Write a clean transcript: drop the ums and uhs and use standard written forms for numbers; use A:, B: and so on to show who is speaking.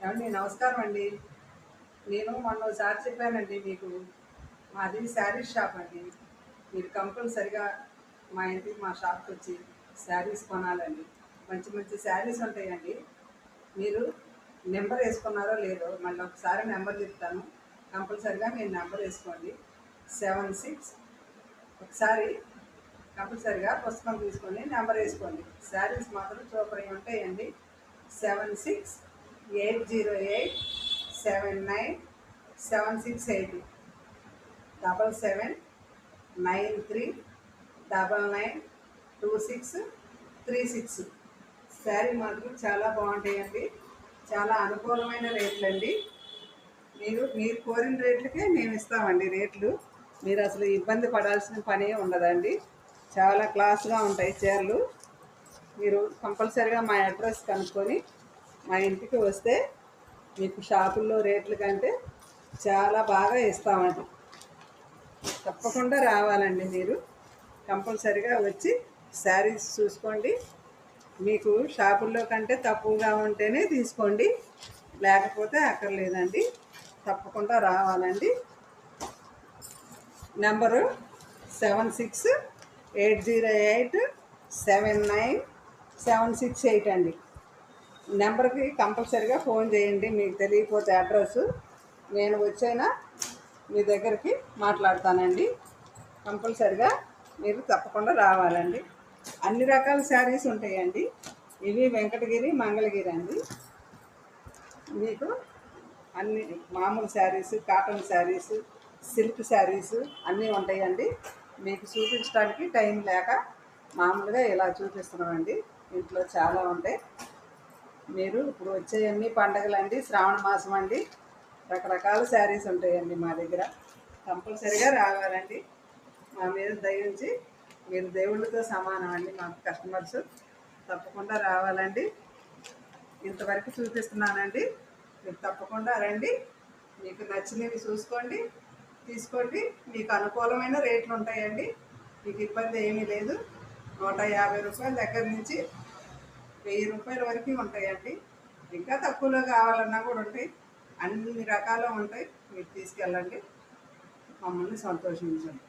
A: ఏమండి నమస్కారం అండి. నేను మొన్న ఒకసారి చెప్పానండి మీకు. మాది శారీస్ షాప్ అండి. మీరు కంపల్సరిగా మా ఇంటికి మా షాప్కి వచ్చి శారీస్ కొనాలండి. మంచి మంచి శారీస్ ఉంటాయండి. మీరు నెంబర్ వేసుకున్నారో లేదో మళ్ళీ ఒకసారి నెంబర్ చెప్తాను. కంపల్సరిగా మీరు నెంబర్ వేసుకోండి. 76 ఒకసారి కంపల్సరిగా పుస్తకం తీసుకొని నెంబర్ వేసుకోండి. శారీస్ మాత్రం సూపర్ ఉంటాయండి. 76 808 79 768 7793992636. శారీ మాత్రం చాలా బాగుంటాయండి. చాలా అనుకూలమైన రేట్లు అండి. మీరు కోరిన రేట్లకే మేము ఇస్తామండి. రేట్లు మీరు అసలు ఇబ్బంది పడాల్సిన పనే ఉండదండి. చాలా క్లాస్గా ఉంటాయి చీరలు. మీరు కంపల్సరిగా మా అడ్రస్ కనుక్కొని మా ఇంటికి వస్తే మీకు షాపుల్లో రేట్ల కంటే చాలా బాగా ఇస్తామండి. తప్పకుండా రావాలండి. మీరు కంపల్సరిగా వచ్చి శారీస్ చూసుకోండి. మీకు షాపుల్లో కంటే తక్కువగా ఉంటేనే తీసుకోండి, లేకపోతే అక్కర్లేదండి. తప్పకుండా రావాలండి. నెంబరు 76 808 79 768 అండి. నెంబర్కి కంపల్సరిగా ఫోన్ చేయండి. మీకు తెలియకపోతే అడ్రస్సు నేను వచ్చైనా మీ దగ్గరికి మాట్లాడతానండి. కంపల్సరిగా మీరు తప్పకుండా రావాలండి. అన్ని రకాల శారీస్ ఉంటాయండి. ఇవి వెంకటగిరి మంగళగిరి అండి. మీకు అన్ని మామూలు శారీస్, కాటన్ శారీస్, సిల్క్ శారీస్ అన్నీ ఉంటాయండి. మీకు చూపించడానికి టైం లేక మామూలుగా ఇలా చూపిస్తున్నామండి. ఇంట్లో చాలా ఉంటాయి. మీరు ఇప్పుడు వచ్చేయన్నీ పండగలండి, శ్రావణ మాసం అండి. రకరకాల శారీస్ ఉంటాయండి మా దగ్గర. కంపల్సరిగా రావాలండి. మా మీద దయ ఉంచి, మీరు దేవుళ్ళతో సమానం అండి మాకు కస్టమర్స్. తప్పకుండా రావాలండి. ఇంతవరకు చూపిస్తున్నానండి. మీరు తప్పకుండా రండి. మీకు నచ్చినవి చూసుకోండి, తీసుకోండి. మీకు అనుకూలమైన రేట్లు ఉంటాయండి. మీకు ఇబ్బంది ఏమీ లేదు. 150 రూపాయల దగ్గర నుంచి 1000 రూపాయల వరకు ఉంటాయండి. ఇంకా తక్కువలో కావాలన్నా కూడా ఉంటాయి. అన్ని రకాలు ఉంటాయి. మీరు తీసుకెళ్ళండి, మమ్మల్ని సంతోషించండి.